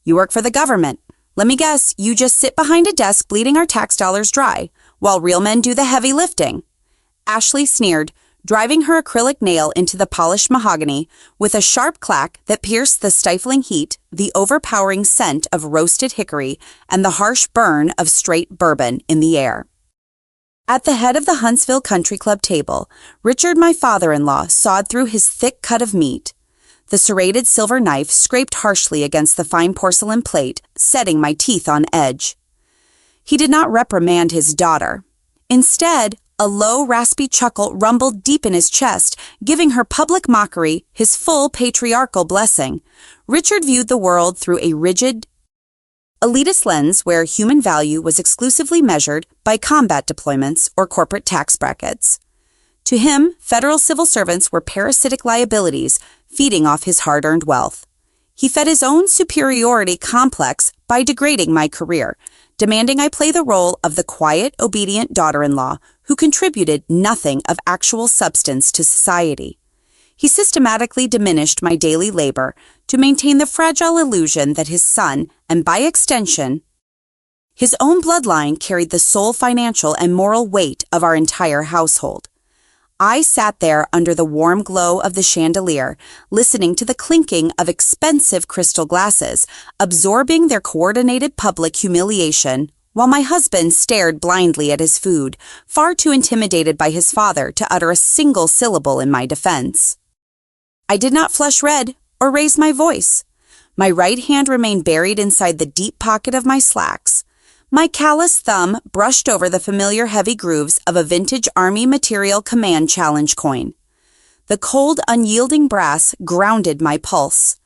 You work for the government. Let me guess, you just sit behind a desk bleeding our tax dollars dry, while real men do the heavy lifting. Ashley sneered, driving her acrylic nail into the polished mahogany with a sharp clack that pierced the stifling heat, the overpowering scent of roasted hickory, and the harsh burn of straight bourbon in the air. At the head of the Huntsville Country Club table, Richard, my father-in-law, sawed through his thick cut of meat. The serrated silver knife scraped harshly against the fine porcelain plate, setting my teeth on edge. He did not reprimand his daughter. Instead, a low, raspy chuckle rumbled deep in his chest, giving her public mockery his full patriarchal blessing. Richard viewed the world through a rigid, elitist lens where human value was exclusively measured by combat deployments or corporate tax brackets. To him, federal civil servants were parasitic liabilities, feeding off his hard-earned wealth. He fed his own superiority complex by degrading my career, demanding I play the role of the quiet, obedient daughter-in-law who contributed nothing of actual substance to society. He systematically diminished my daily labor to maintain the fragile illusion that his son, and by extension, his own bloodline, carried the sole financial and moral weight of our entire household. I sat there under the warm glow of the chandelier, listening to the clinking of expensive crystal glasses, absorbing their coordinated public humiliation, while my husband stared blindly at his food, far too intimidated by his father to utter a single syllable in my defense. I did not flush red or raise my voice. My right hand remained buried inside the deep pocket of my slacks. My callous thumb brushed over the familiar heavy grooves of a vintage Army Material Command Challenge coin. The cold, unyielding brass grounded my pulse.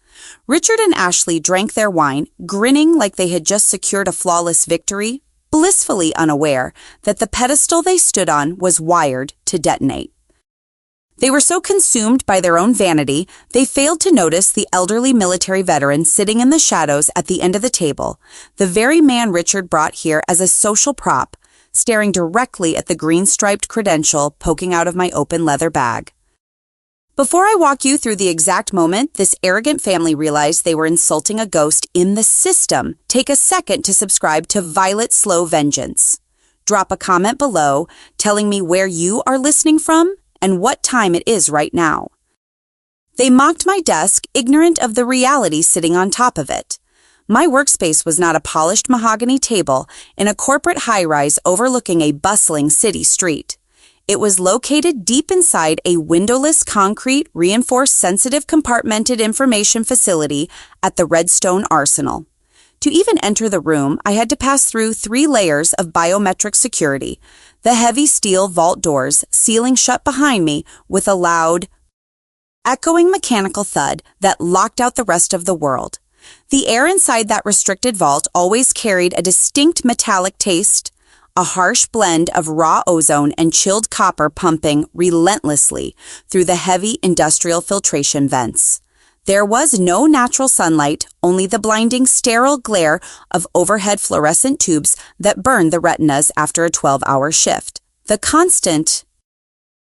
Richard and Ashley drank their wine, grinning like they had just secured a flawless victory, blissfully unaware that the pedestal they stood on was wired to detonate. They were so consumed by their own vanity, they failed to notice the elderly military veteran sitting in the shadows at the end of the table, the very man Richard brought here as a social prop, staring directly at the green-striped credential poking out of my open leather bag. Before I walk you through the exact moment this arrogant family realized they were insulting a ghost in the system, take a second to subscribe to Violet Slow Vengeance. Drop a comment below telling me where you are listening from and what time it is right now. They mocked my desk, ignorant of the reality sitting on top of it. My workspace was not a polished mahogany table in a corporate high-rise overlooking a bustling city street. It was located deep inside a windowless concrete, reinforced sensitive compartmented information facility at the Redstone Arsenal. To even enter the room, I had to pass through 3 layers of biometric security, the heavy steel vault doors sealing shut behind me with a loud, echoing mechanical thud that locked out the rest of the world. The air inside that restricted vault always carried a distinct metallic taste, a harsh blend of raw ozone and chilled copper pumping relentlessly through the heavy industrial filtration vents. There was no natural sunlight, only the blinding sterile glare of overhead fluorescent tubes that burned the retinas after a 12-hour shift. The constant,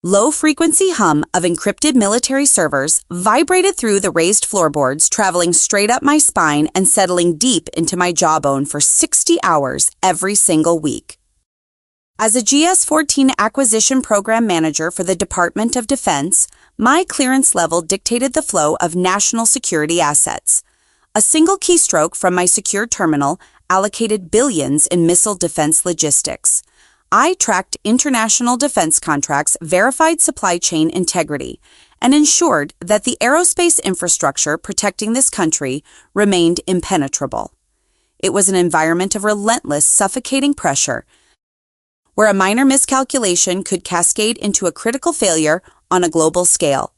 low-frequency hum of encrypted military servers vibrated through the raised floorboards, traveling straight up my spine and settling deep into my jawbone for 60 hours every single week. As a GS-14 Acquisition Program Manager for the Department of Defense, my clearance level dictated the flow of national security assets. A single keystroke from my secure terminal allocated billions in missile defense logistics. I tracked international defense contracts, verified supply chain integrity, and ensured that the aerospace infrastructure protecting this country remained impenetrable. It was an environment of relentless, suffocating pressure, where a minor miscalculation could cascade into a critical failure on a global scale.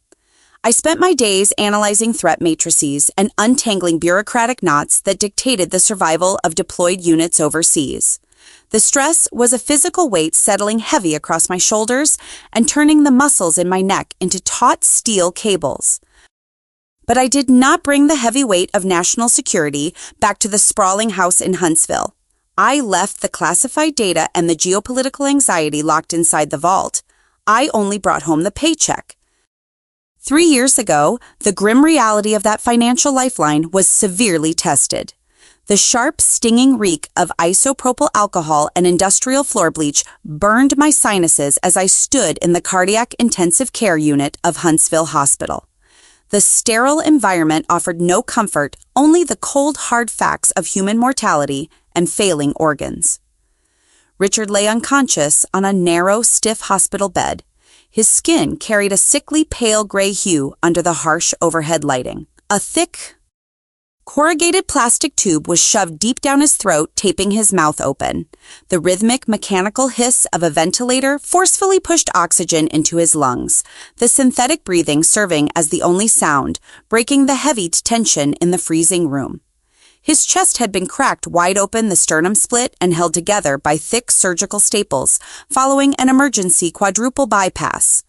I spent my days analyzing threat matrices and untangling bureaucratic knots that dictated the survival of deployed units overseas. The stress was a physical weight settling heavy across my shoulders and turning the muscles in my neck into taut steel cables. But I did not bring the heavy weight of national security back to the sprawling house in Huntsville. I left the classified data and the geopolitical anxiety locked inside the vault. I only brought home the paycheck. 3 years ago, the grim reality of that financial lifeline was severely tested. The sharp, stinging reek of isopropyl alcohol and industrial floor bleach burned my sinuses as I stood in the cardiac intensive care unit of Huntsville Hospital. The sterile environment offered no comfort, only the cold, hard facts of human mortality and failing organs. Richard lay unconscious on a narrow, stiff hospital bed. His skin carried a sickly pale gray hue under the harsh overhead lighting. A thick, corrugated plastic tube was shoved deep down his throat, taping his mouth open. The rhythmic, mechanical hiss of a ventilator forcefully pushed oxygen into his lungs, the synthetic breathing serving as the only sound, breaking the heavy tension in the freezing room. His chest had been cracked wide open, the sternum split and held together by thick surgical staples, following an emergency quadruple bypass.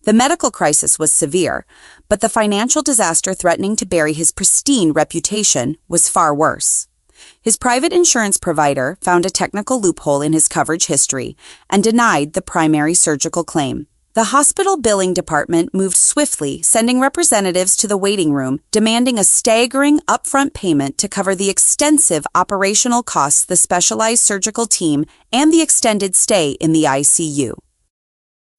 The medical crisis was severe, but the financial disaster threatening to bury his pristine reputation was far worse. His private insurance provider found a technical loophole in his coverage history and denied the primary surgical claim. The hospital billing department moved swiftly, sending representatives to the waiting room, demanding a staggering upfront payment to cover the extensive operational costs, the specialized surgical team, and the extended stay in the ICU.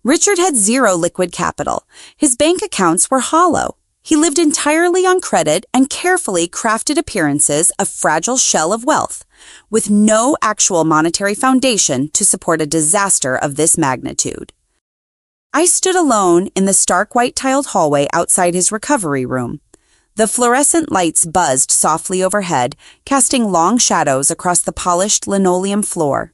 Richard had zero liquid capital. His bank accounts were hollow. He lived entirely on credit and carefully crafted appearances, a fragile shell of wealth, with no actual monetary foundation to support a disaster of this magnitude. I stood alone in the stark white-tiled hallway outside his recovery room. The fluorescent lights buzzed softly overhead, casting long shadows across the polished linoleum floor.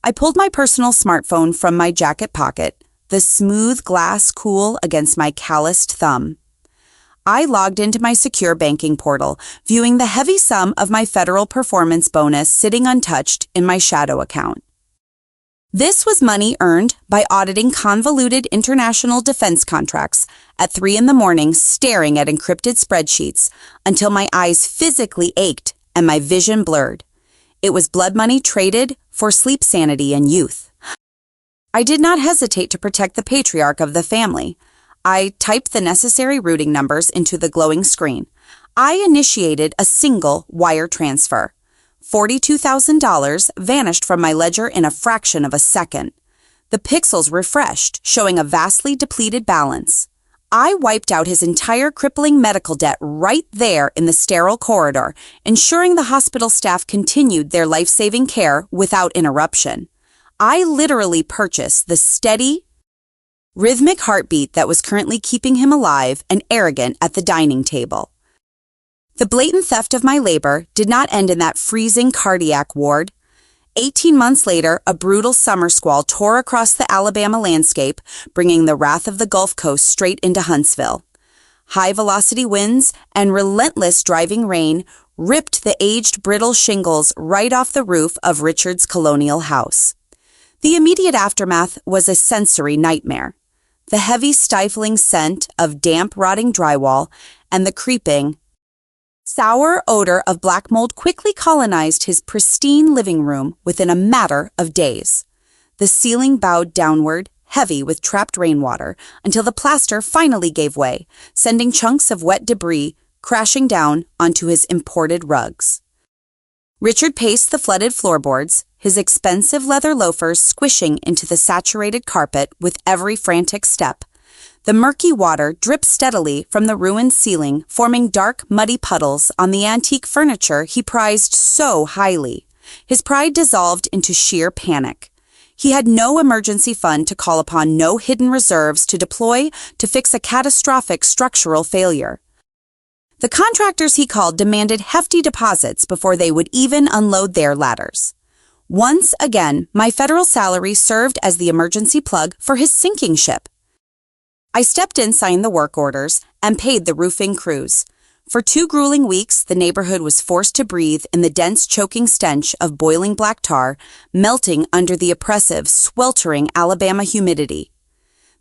I pulled my personal smartphone from my jacket pocket, the smooth glass cool against my calloused thumb. I logged into my secure banking portal, viewing the heavy sum of my federal performance bonus sitting untouched in my shadow account. This was money earned by auditing convoluted international defense contracts at 3 a.m, staring at encrypted spreadsheets until my eyes physically ached and my vision blurred. It was blood money traded for sleep sanity and youth. I did not hesitate to protect the patriarch of the family. I typed the necessary routing numbers into the glowing screen. I initiated a single wire transfer. $42,000 vanished from my ledger in a fraction of a second. The pixels refreshed, showing a vastly depleted balance. I wiped out his entire crippling medical debt right there in the sterile corridor, ensuring the hospital staff continued their life-saving care without interruption. I literally purchased the steady, rhythmic heartbeat that was currently keeping him alive and arrogant at the dining table. The blatant theft of my labor did not end in that freezing cardiac ward. 18 months later, a brutal summer squall tore across the Alabama landscape, bringing the wrath of the Gulf Coast straight into Huntsville. High-velocity winds and relentless driving rain ripped the aged, brittle shingles right off the roof of Richard's colonial house. The immediate aftermath was a sensory nightmare. The heavy, stifling scent of damp, rotting drywall and the creeping, sour odor of black mold quickly colonized his pristine living room within a matter of days. The ceiling bowed downward, heavy with trapped rainwater, until the plaster finally gave way, sending chunks of wet debris crashing down onto his imported rugs. Richard paced the flooded floorboards, his expensive leather loafers squishing into the saturated carpet with every frantic step. The murky water dripped steadily from the ruined ceiling, forming dark, muddy puddles on the antique furniture he prized so highly. His pride dissolved into sheer panic. He had no emergency fund to call upon, no hidden reserves to deploy to fix a catastrophic structural failure. The contractors he called demanded hefty deposits before they would even unload their ladders. Once again, my federal salary served as the emergency plug for his sinking ship. I stepped in, signed the work orders, and paid the roofing crews. For 2 grueling weeks, the neighborhood was forced to breathe in the dense, choking stench of boiling black tar, melting under the oppressive, sweltering Alabama humidity.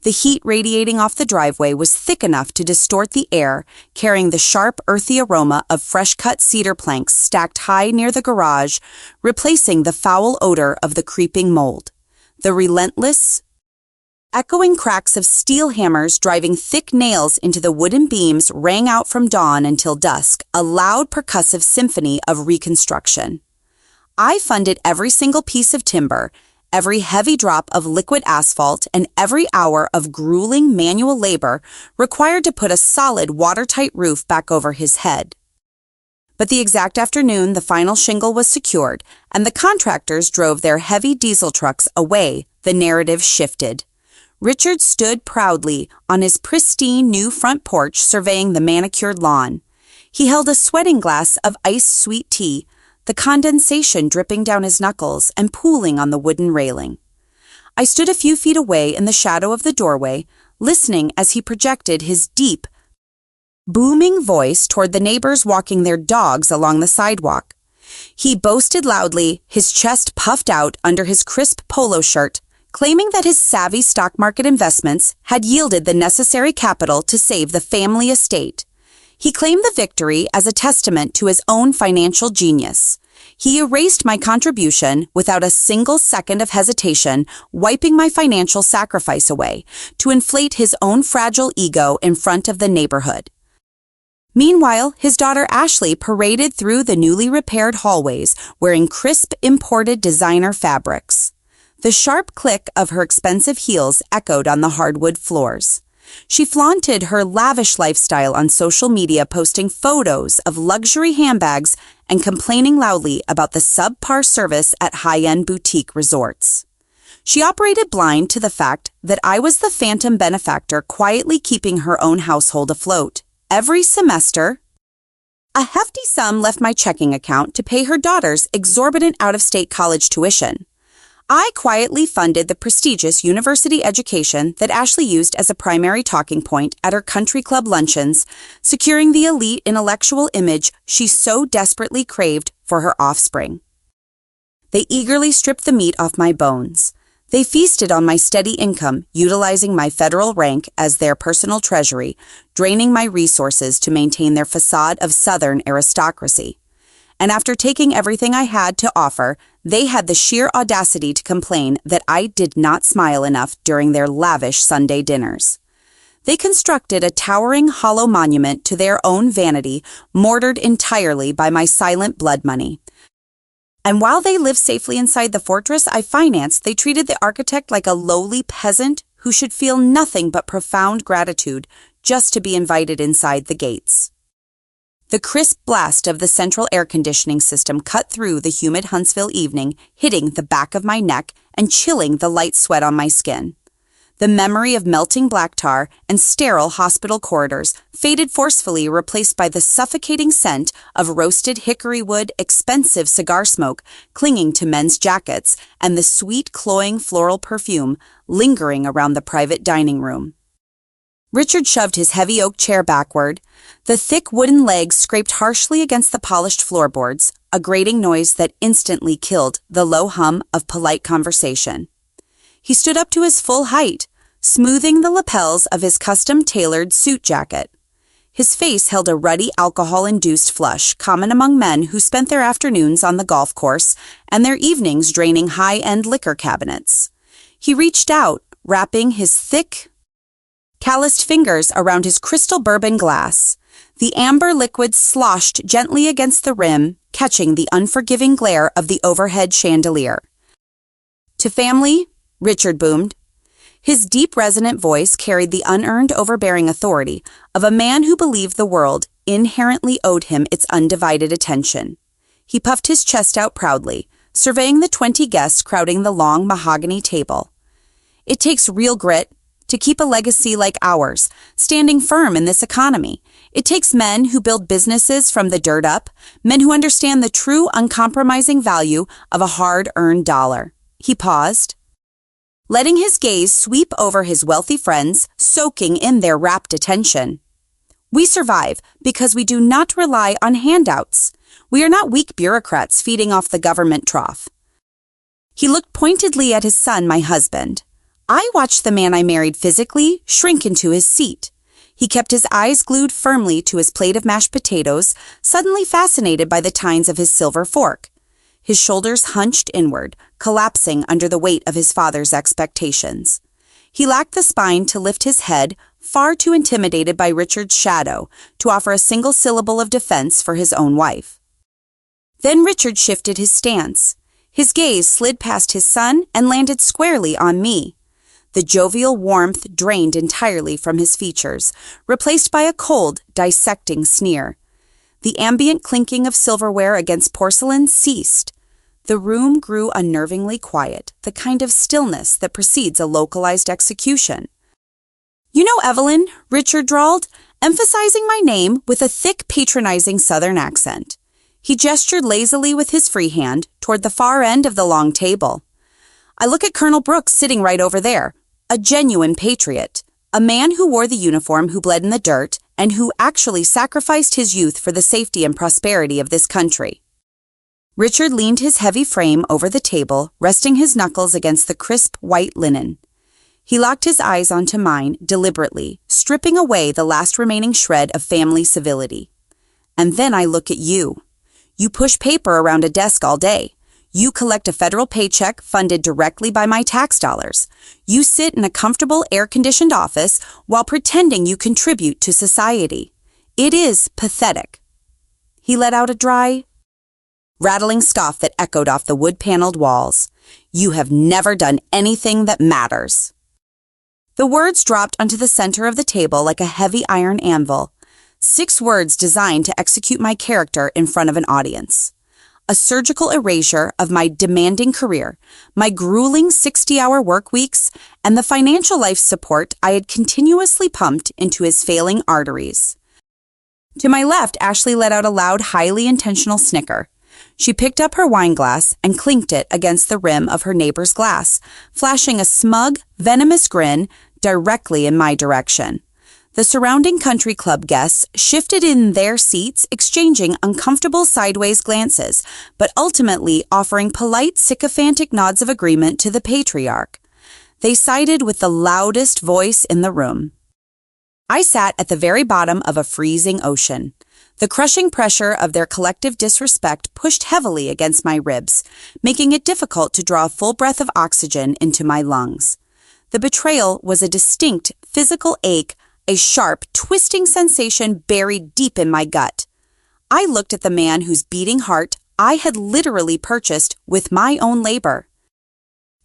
The heat radiating off the driveway was thick enough to distort the air, carrying the sharp, earthy aroma of fresh-cut cedar planks stacked high near the garage, replacing the foul odor of the creeping mold. The relentless, Echoing cracks of steel hammers driving thick nails into the wooden beams rang out from dawn until dusk, a loud percussive symphony of reconstruction. I funded every single piece of timber, every heavy drop of liquid asphalt, and every hour of grueling manual labor required to put a solid watertight roof back over his head. But the exact afternoon the final shingle was secured and the contractors drove their heavy diesel trucks away, the narrative shifted. Richard stood proudly on his pristine new front porch surveying the manicured lawn. He held a sweating glass of iced sweet tea, the condensation dripping down his knuckles and pooling on the wooden railing. I stood a few feet away in the shadow of the doorway, listening as he projected his deep, booming voice toward the neighbors walking their dogs along the sidewalk. He boasted loudly, his chest puffed out under his crisp polo shirt, claiming that his savvy stock market investments had yielded the necessary capital to save the family estate. He claimed the victory as a testament to his own financial genius. He erased my contribution without a single second of hesitation, wiping my financial sacrifice away to inflate his own fragile ego in front of the neighborhood. Meanwhile, his daughter Ashley paraded through the newly repaired hallways wearing crisp imported designer fabrics. The sharp click of her expensive heels echoed on the hardwood floors. She flaunted her lavish lifestyle on social media, posting photos of luxury handbags and complaining loudly about the subpar service at high-end boutique resorts. She operated blind to the fact that I was the phantom benefactor quietly keeping her own household afloat. Every semester, a hefty sum left my checking account to pay her daughter's exorbitant out-of-state college tuition. I quietly funded the prestigious university education that Ashley used as a primary talking point at her country club luncheons, securing the elite intellectual image she so desperately craved for her offspring. They eagerly stripped the meat off my bones. They feasted on my steady income, utilizing my federal rank as their personal treasury, draining my resources to maintain their facade of Southern aristocracy. And after taking everything I had to offer, they had the sheer audacity to complain that I did not smile enough during their lavish Sunday dinners. They constructed a towering hollow monument to their own vanity, mortared entirely by my silent blood money. And while they lived safely inside the fortress I financed, they treated the architect like a lowly peasant who should feel nothing but profound gratitude just to be invited inside the gates. The crisp blast of the central air conditioning system cut through the humid Huntsville evening, hitting the back of my neck and chilling the light sweat on my skin. The memory of melting black tar and sterile hospital corridors faded forcefully, replaced by the suffocating scent of roasted hickory wood, expensive cigar smoke clinging to men's jackets, and the sweet, cloying floral perfume lingering around the private dining room. Richard shoved his heavy oak chair backward. The thick wooden legs scraped harshly against the polished floorboards, a grating noise that instantly killed the low hum of polite conversation. He stood up to his full height, smoothing the lapels of his custom-tailored suit jacket. His face held a ruddy alcohol-induced flush common among men who spent their afternoons on the golf course and their evenings draining high-end liquor cabinets. He reached out, wrapping his thick, calloused fingers around his crystal bourbon glass. The amber liquid sloshed gently against the rim, catching the unforgiving glare of the overhead chandelier. "To family," Richard boomed. His deep, resonant voice carried the unearned, overbearing authority of a man who believed the world inherently owed him its undivided attention. He puffed his chest out proudly, surveying the 20 guests crowding the long mahogany table. "It takes real grit to keep a legacy like ours, standing firm in this economy. It takes men who build businesses from the dirt up, men who understand the true, uncompromising value of a hard-earned dollar." He paused, letting his gaze sweep over his wealthy friends, soaking in their rapt attention. "We survive because we do not rely on handouts. We are not weak bureaucrats feeding off the government trough." He looked pointedly at his son, my husband. I watched the man I married physically shrink into his seat. He kept his eyes glued firmly to his plate of mashed potatoes, suddenly fascinated by the tines of his silver fork. His shoulders hunched inward, collapsing under the weight of his father's expectations. He lacked the spine to lift his head, far too intimidated by Richard's shadow to offer a single syllable of defense for his own wife. Then Richard shifted his stance. His gaze slid past his son and landed squarely on me. The jovial warmth drained entirely from his features, replaced by a cold, dissecting sneer. The ambient clinking of silverware against porcelain ceased. The room grew unnervingly quiet, the kind of stillness that precedes a localized execution. "You know, Evelyn," Richard drawled, emphasizing my name with a thick, patronizing Southern accent. He gestured lazily with his free hand toward the far end of the long table. "I look at Colonel Brooks sitting right over there, a genuine patriot, a man who wore the uniform, who bled in the dirt, and who actually sacrificed his youth for the safety and prosperity of this country." Richard leaned his heavy frame over the table, resting his knuckles against the crisp white linen. He locked his eyes onto mine deliberately, stripping away the last remaining shred of family civility. "And then I look at you. You push paper around a desk all day. You collect a federal paycheck funded directly by my tax dollars. You sit in a comfortable, air-conditioned office while pretending you contribute to society. It is pathetic." He let out a dry, rattling scoff that echoed off the wood-paneled walls. "You have never done anything that matters." The words dropped onto the center of the table like a heavy iron anvil. 6 words designed to execute my character in front of an audience. A surgical erasure of my demanding career, my grueling 60-hour work weeks, and the financial life support I had continuously pumped into his failing arteries. To my left, Ashley let out a loud, highly intentional snicker. She picked up her wine glass and clinked it against the rim of her neighbor's glass, flashing a smug, venomous grin directly in my direction. The surrounding country club guests shifted in their seats, exchanging uncomfortable sideways glances, but ultimately offering polite, sycophantic nods of agreement to the patriarch. They sided with the loudest voice in the room. I sat at the very bottom of a freezing ocean. The crushing pressure of their collective disrespect pushed heavily against my ribs, making it difficult to draw a full breath of oxygen into my lungs. The betrayal was a distinct physical ache, a sharp, twisting sensation buried deep in my gut. I looked at the man whose beating heart I had literally purchased with my own labor.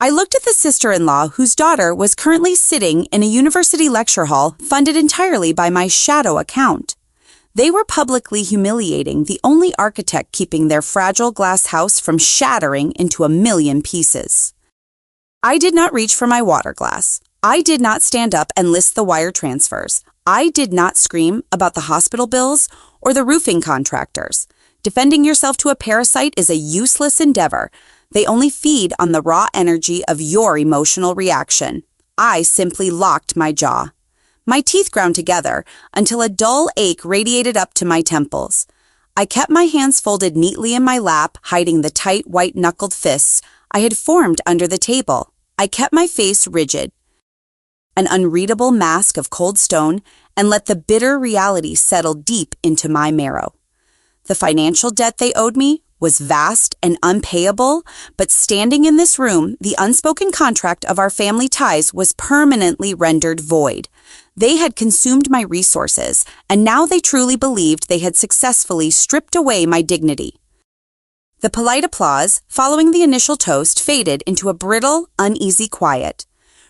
I looked at the sister-in-law whose daughter was currently sitting in a university lecture hall funded entirely by my shadow account. They were publicly humiliating the only architect keeping their fragile glass house from shattering into a million pieces. I did not reach for my water glass. I did not stand up and list the wire transfers. I did not scream about the hospital bills or the roofing contractors. Defending yourself to a parasite is a useless endeavor. They only feed on the raw energy of your emotional reaction. I simply locked my jaw. My teeth ground together until a dull ache radiated up to my temples. I kept my hands folded neatly in my lap, hiding the tight, white-knuckled fists I had formed under the table. I kept my face rigid, an unreadable mask of cold stone, and let the bitter reality settle deep into my marrow. The financial debt they owed me was vast and unpayable, but standing in this room, the unspoken contract of our family ties was permanently rendered void. They had consumed my resources, and now they truly believed they had successfully stripped away my dignity. The polite applause following the initial toast faded into a brittle, uneasy quiet.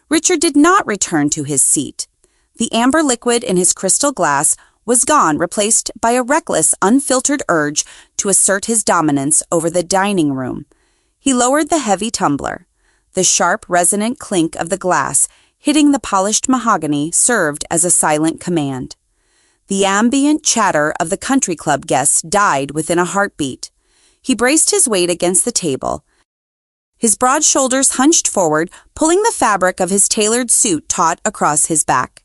Richard did not return to his seat. The amber liquid in his crystal glass was gone, replaced by a reckless, unfiltered urge to assert his dominance over the dining room. He lowered the heavy tumbler. The sharp, resonant clink of the glass hitting the polished mahogany served as a silent command. The ambient chatter of the country club guests died within a heartbeat. He braced his weight against the table, his broad shoulders hunched forward, pulling the fabric of his tailored suit taut across his back.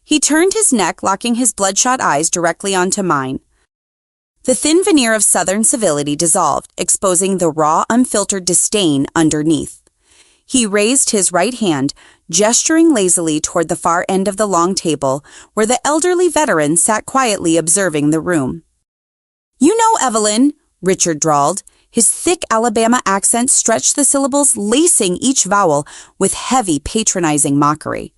He turned his neck, locking his bloodshot eyes directly onto mine. The thin veneer of Southern civility dissolved, exposing the raw, unfiltered disdain underneath. He raised his right hand, gesturing lazily toward the far end of the long table, where the elderly veteran sat quietly observing the room. "You know, Evelyn," Richard drawled. His thick Alabama accent stretched the syllables, lacing each vowel with heavy, patronizing mockery.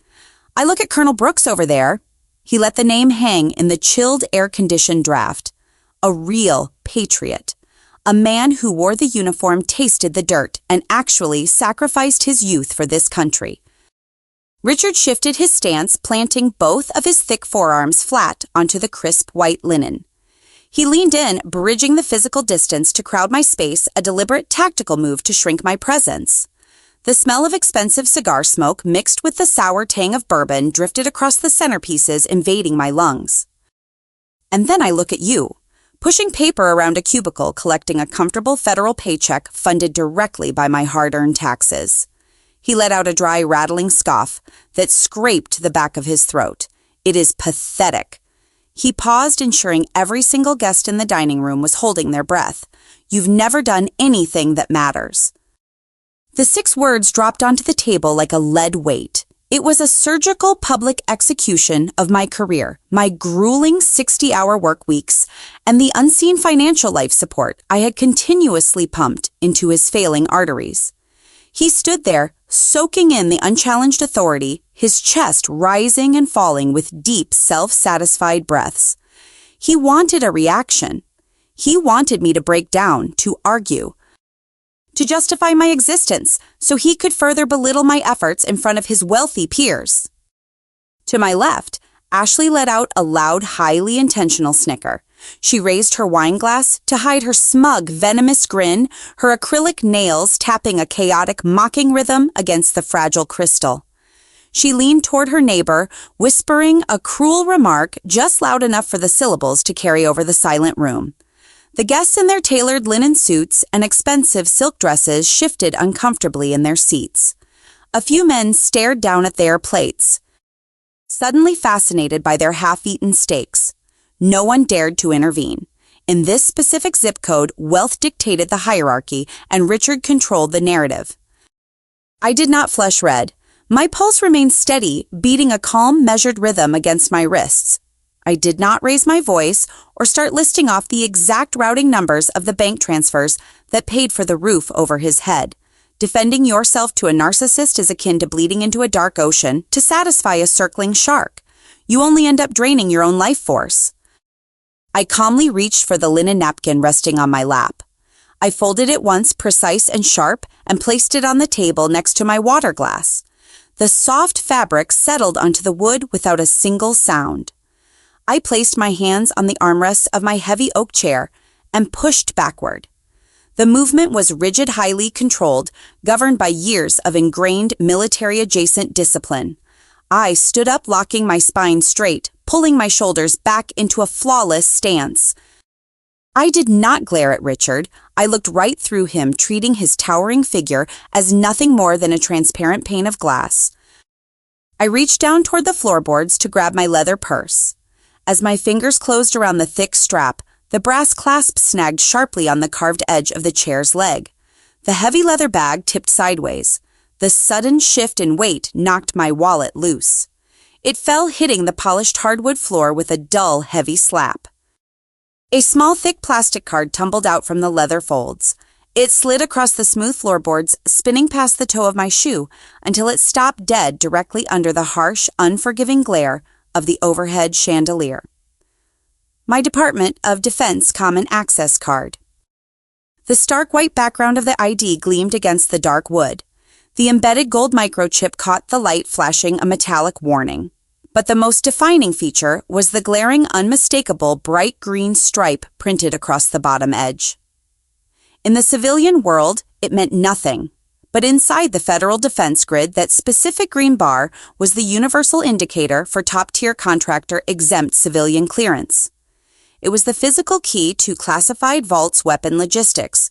I look at Colonel Brooks over there. He let the name hang in the chilled air-conditioned draft. A real patriot. A man who wore the uniform, tasted the dirt, and actually sacrificed his youth for this country. Richard shifted his stance, planting both of his thick forearms flat onto the crisp white linen. He leaned in, bridging the physical distance to crowd my space, a deliberate tactical move to shrink my presence. The smell of expensive cigar smoke mixed with the sour tang of bourbon drifted across the centerpieces, invading my lungs. And then I look at you, pushing paper around a cubicle, collecting a comfortable federal paycheck funded directly by my hard-earned taxes. He let out a dry, rattling scoff that scraped the back of his throat. It is pathetic. He paused, ensuring every single guest in the dining room was holding their breath. You've never done anything that matters. The 6 words dropped onto the table like a lead weight. It was a surgical public execution of my career, my grueling 60-hour work weeks, and the unseen financial life support I had continuously pumped into his failing arteries. He stood there, soaking in the unchallenged authority, his chest rising and falling with deep, self-satisfied breaths. He wanted a reaction. He wanted me to break down, to argue, to justify my existence so he could further belittle my efforts in front of his wealthy peers. To my left, Ashley let out a loud, highly intentional snicker. She raised her wine glass to hide her smug, venomous grin, her acrylic nails tapping a chaotic, mocking rhythm against the fragile crystal. She leaned toward her neighbor, whispering a cruel remark just loud enough for the syllables to carry over the silent room. The guests in their tailored linen suits and expensive silk dresses shifted uncomfortably in their seats. A few men stared down at their plates, suddenly fascinated by their half-eaten steaks. No one dared to intervene. In this specific zip code, wealth dictated the hierarchy, and Richard controlled the narrative. I did not flush red. My pulse remained steady, beating a calm, measured rhythm against my wrists. I did not raise my voice or start listing off the exact routing numbers of the bank transfers that paid for the roof over his head. Defending yourself to a narcissist is akin to bleeding into a dark ocean to satisfy a circling shark. You only end up draining your own life force. I calmly reached for the linen napkin resting on my lap. I folded it once, precise and sharp, and placed it on the table next to my water glass. The soft fabric settled onto the wood without a single sound. I placed my hands on the armrests of my heavy oak chair and pushed backward. The movement was rigid, highly controlled, governed by years of ingrained military-adjacent discipline. I stood up, locking my spine straight, pulling my shoulders back into a flawless stance. I did not glare at Richard. I looked right through him, treating his towering figure as nothing more than a transparent pane of glass. I reached down toward the floorboards to grab my leather purse. As my fingers closed around the thick strap, the brass clasp snagged sharply on the carved edge of the chair's leg. The heavy leather bag tipped sideways. The sudden shift in weight knocked my wallet loose. It fell, hitting the polished hardwood floor with a dull, heavy slap. A small, thick plastic card tumbled out from the leather folds. It slid across the smooth floorboards, spinning past the toe of my shoe until it stopped dead directly under the harsh, unforgiving glare of the overhead chandelier. My Department of Defense Common Access card. The stark white background of the ID gleamed against the dark wood. The embedded gold microchip caught the light, flashing a metallic warning. But the most defining feature was the glaring, unmistakable bright green stripe printed across the bottom edge. In the civilian world, it meant nothing. But inside the federal defense grid, that specific green bar was the universal indicator for top-tier contractor exempt civilian clearance. It was the physical key to classified vaults weapon logistics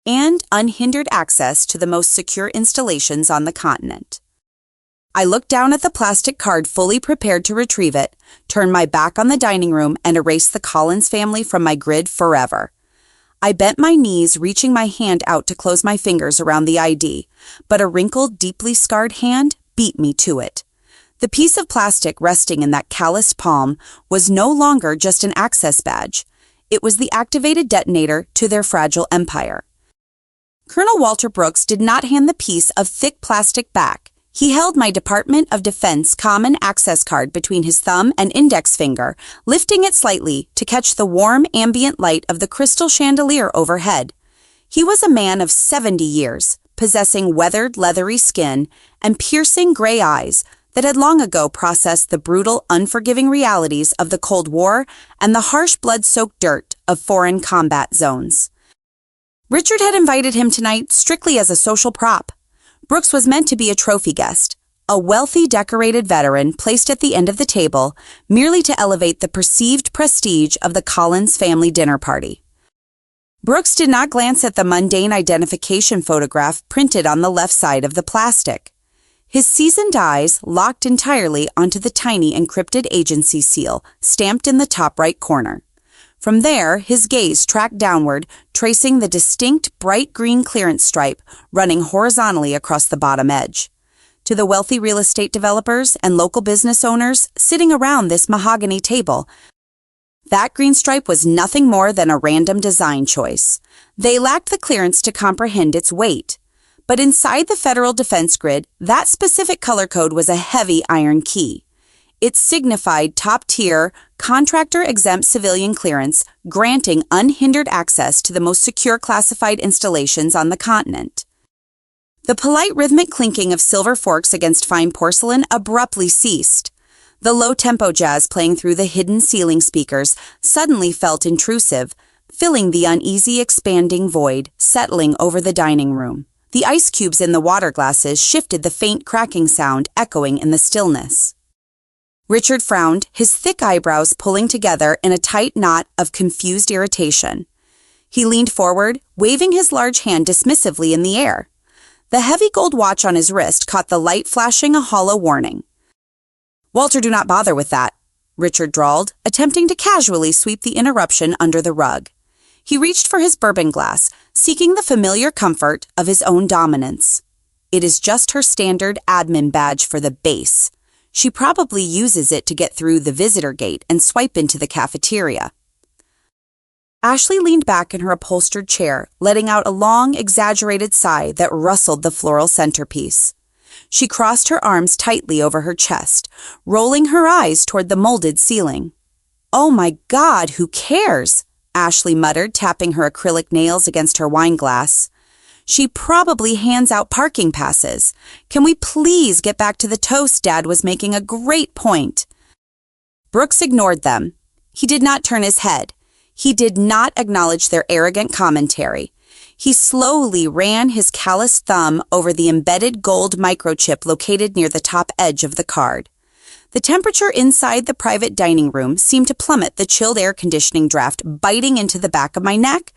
and unhindered access to the most secure installations on the continent. I looked down at the plastic card, fully prepared to retrieve it, turned my back on the dining room, and erased the Collins family from my grid forever. I bent my knees, reaching my hand out to close my fingers around the ID, but a wrinkled, deeply scarred hand beat me to it. The piece of plastic resting in that calloused palm was no longer just an access badge. It was the activated detonator to their fragile empire. Colonel Walter Brooks did not hand the piece of thick plastic back. He held my Department of Defense common access card between his thumb and index finger, lifting it slightly to catch the warm ambient light of the crystal chandelier overhead. He was a man of 70 years, possessing weathered, leathery skin and piercing gray eyes that had long ago processed the brutal, unforgiving realities of the Cold War and the harsh blood-soaked dirt of foreign combat zones. Richard had invited him tonight strictly as a social prop. Brooks was meant to be a trophy guest, a wealthy, decorated veteran placed at the end of the table merely to elevate the perceived prestige of the Collins family dinner party. Brooks did not glance at the mundane identification photograph printed on the left side of the plastic. His seasoned eyes locked entirely onto the tiny encrypted agency seal stamped in the top right corner. From there, his gaze tracked downward, tracing the distinct bright green clearance stripe running horizontally across the bottom edge. To the wealthy real estate developers and local business owners sitting around this mahogany table, that green stripe was nothing more than a random design choice. They lacked the clearance to comprehend its weight. But inside the federal defense grid, that specific color code was a heavy iron key. It signified top-tier, contractor-exempt civilian clearance, granting unhindered access to the most secure classified installations on the continent. The polite rhythmic clinking of silver forks against fine porcelain abruptly ceased. The low-tempo jazz playing through the hidden ceiling speakers suddenly felt intrusive, filling the uneasy, expanding void settling over the dining room. The ice cubes in the water glasses shifted the faint cracking sound echoing in the stillness. Richard frowned, his thick eyebrows pulling together in a tight knot of confused irritation. He leaned forward, waving his large hand dismissively in the air. The heavy gold watch on his wrist caught the light flashing a hollow warning. "Walter, do not bother with that," Richard drawled, attempting to casually sweep the interruption under the rug. He reached for his bourbon glass, seeking the familiar comfort of his own dominance. "It is just her standard admin badge for the base. She probably uses it to get through the visitor gate and swipe into the cafeteria." Ashley leaned back in her upholstered chair, letting out a long, exaggerated sigh that rustled the floral centerpiece. She crossed her arms tightly over her chest, rolling her eyes toward the molded ceiling. "Oh my God, who cares?" Ashley muttered, tapping her acrylic nails against her wine glass. "She probably hands out parking passes. Can we please get back to the toast? Dad was making a great point." Brooks ignored them. He did not turn his head. He did not acknowledge their arrogant commentary. He slowly ran his calloused thumb over the embedded gold microchip located near the top edge of the card. The temperature inside the private dining room seemed to plummet, the chilled air conditioning draft biting into the back of my neck.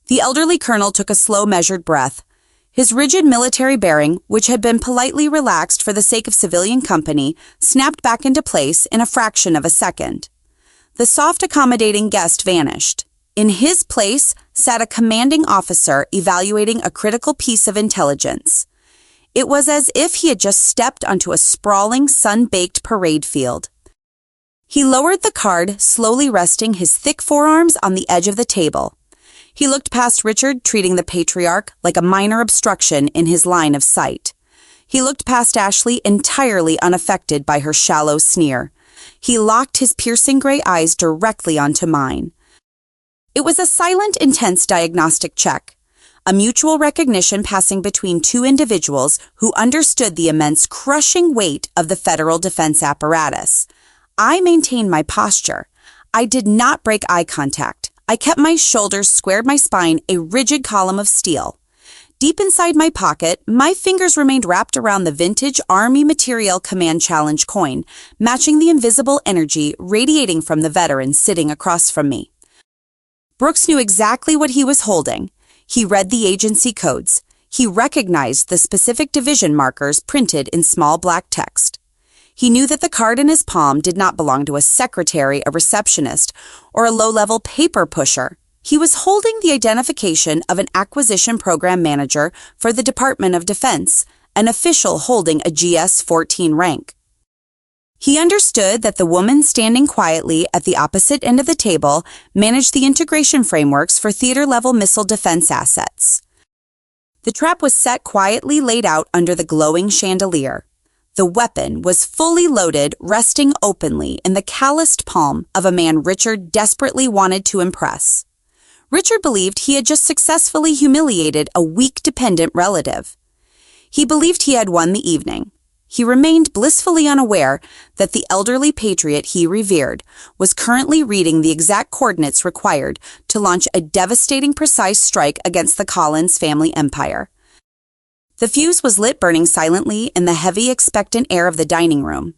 The elderly colonel took a slow, measured breath. His rigid military bearing, which had been politely relaxed for the sake of civilian company, snapped back into place in a fraction of a second. The soft, accommodating guest vanished. In his place sat a commanding officer evaluating a critical piece of intelligence. It was as if he had just stepped onto a sprawling, sun-baked parade field. He lowered the card, slowly resting his thick forearms on the edge of the table. He looked past Richard, treating the patriarch like a minor obstruction in his line of sight. He looked past Ashley, entirely unaffected by her shallow sneer. He locked his piercing gray eyes directly onto mine. It was a silent, intense diagnostic check, a mutual recognition passing between two individuals who understood the immense, crushing weight of the federal defense apparatus. I maintained my posture. I did not break eye contact. I kept my shoulders, squared my spine, a rigid column of steel. Deep inside my pocket, my fingers remained wrapped around the vintage Army Materiel Command Challenge coin, matching the invisible energy radiating from the veteran sitting across from me. Brooks knew exactly what he was holding. He read the agency codes. He recognized the specific division markers printed in small black text. He knew that the card in his palm did not belong to a secretary, a receptionist, or a low-level paper pusher. He was holding the identification of an acquisition program manager for the Department of Defense, an official holding a GS-14 rank. He understood that the woman standing quietly at the opposite end of the table managed the integration frameworks for theater-level missile defense assets. The trap was set quietly laid out under the glowing chandelier. The weapon was fully loaded, resting openly in the calloused palm of a man Richard desperately wanted to impress. Richard believed he had just successfully humiliated a weak dependent relative. He believed he had won the evening. He remained blissfully unaware that the elderly patriot he revered was currently reading the exact coordinates required to launch a devastating precise strike against the Collins family empire. The fuse was lit burning silently in the heavy, expectant air of the dining room.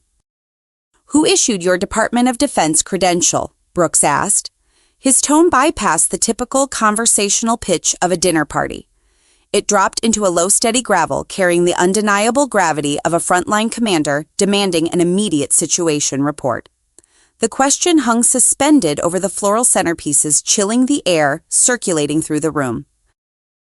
"Who issued your Department of Defense credential?" Brooks asked. His tone bypassed the typical conversational pitch of a dinner party. It dropped into a low, steady gravel, carrying the undeniable gravity of a frontline commander demanding an immediate situation report. The question hung suspended over the floral centerpieces, chilling the air circulating through the room.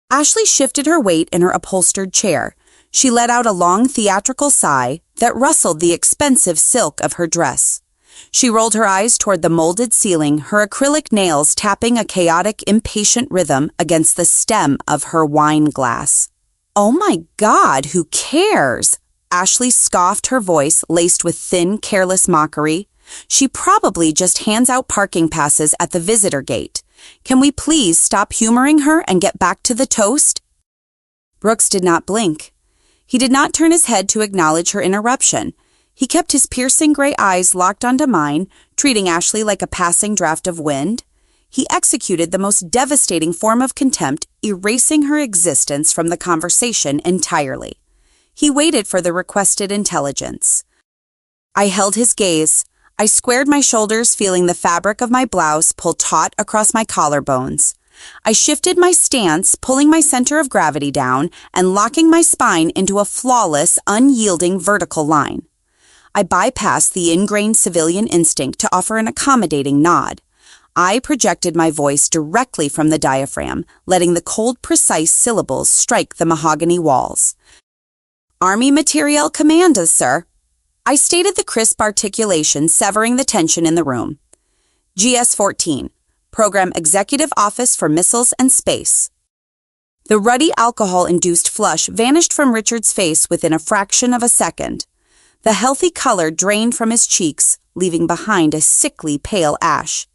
Ashley shifted her weight in her upholstered chair. She let out a long theatrical sigh that rustled the expensive silk of her dress. She rolled her eyes toward the molded ceiling, her acrylic nails tapping a chaotic, impatient rhythm against the stem of her wine glass. "Oh my God, who cares?" Ashley scoffed, her voice laced with thin, careless mockery. "She probably just hands out parking passes at the visitor gate. Can we please stop humoring her and get back to the toast?" Brooks did not blink. He did not turn his head to acknowledge her interruption. He kept his piercing gray eyes locked onto mine, treating Ashley like a passing draft of wind. He executed the most devastating form of contempt, erasing her existence from the conversation entirely. He waited for the requested intelligence. I held his gaze. I squared my shoulders, feeling the fabric of my blouse pull taut across my collarbones. I shifted my stance, pulling my center of gravity down and locking my spine into a flawless, unyielding vertical line. I bypassed the ingrained civilian instinct to offer an accommodating nod. I projected my voice directly from the diaphragm, letting the cold, precise syllables strike the mahogany walls. "Army Materiel Commanda, sir." I stated the crisp articulation, severing the tension in the room. "GS-14, Program Executive Office for Missiles and Space." The ruddy alcohol-induced flush vanished from Richard's face within a fraction of a second. The healthy color drained from his cheeks, leaving behind a sickly pale ash.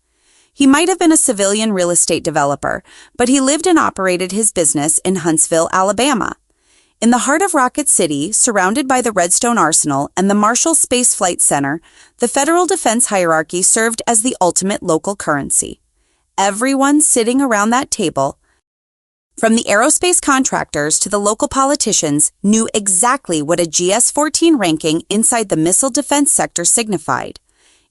He might have been a civilian real estate developer, but he lived and operated his business in Huntsville, Alabama. In the heart of Rocket City, surrounded by the Redstone Arsenal and the Marshall Space Flight Center, the federal defense hierarchy served as the ultimate local currency. Everyone sitting around that table, from the aerospace contractors to the local politicians, knew exactly what a GS-14 ranking inside the missile defense sector signified.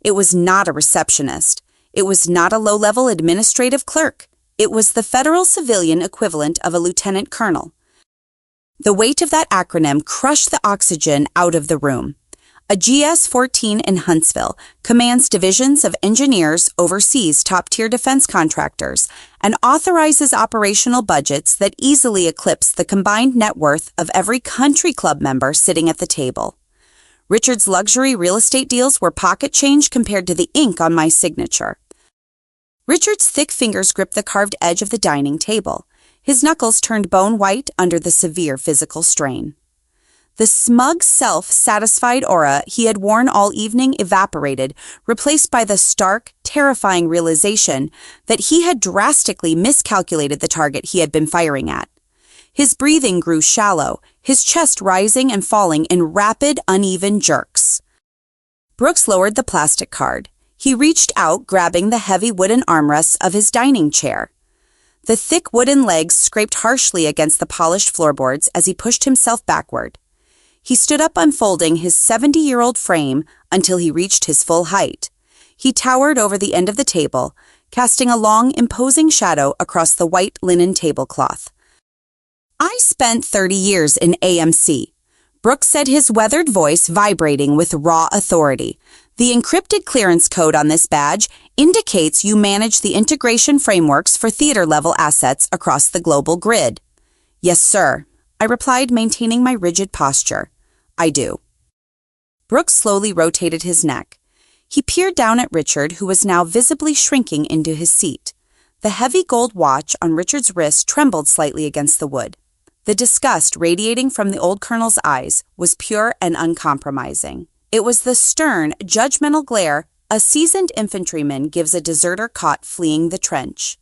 It was not a receptionist. It was not a low-level administrative clerk. It was the federal civilian equivalent of a lieutenant colonel. The weight of that acronym crushed the oxygen out of the room. A GS-14 in Huntsville commands divisions of engineers, oversees top-tier defense contractors, and authorizes operational budgets that easily eclipse the combined net worth of every country club member sitting at the table. Richard's luxury real estate deals were pocket change compared to the ink on my signature. Richard's thick fingers gripped the carved edge of the dining table. His knuckles turned bone white under the severe physical strain. The smug, self-satisfied aura he had worn all evening evaporated, replaced by the stark, terrifying realization that he had drastically miscalculated the target he had been firing at. His breathing grew shallow, his chest rising and falling in rapid, uneven jerks. Brooks lowered the plastic card. He reached out, grabbing the heavy wooden armrests of his dining chair. The thick wooden legs scraped harshly against the polished floorboards as he pushed himself backward. He stood up, unfolding his 70-year-old frame until he reached his full height. He towered over the end of the table, casting a long, imposing shadow across the white linen tablecloth. "I spent 30 years in AMC," Brooks said, his weathered voice vibrating with raw authority. "The encrypted clearance code on this badge indicates you manage the integration frameworks for theater-level assets across the global grid." "Yes, sir," I replied, maintaining my rigid posture. "I do." Brooks slowly rotated his neck. He peered down at Richard, who was now visibly shrinking into his seat. The heavy gold watch on Richard's wrist trembled slightly against the wood. The disgust radiating from the old colonel's eyes was pure and uncompromising. It was the stern, judgmental glare a seasoned infantryman gives a deserter caught fleeing the trench.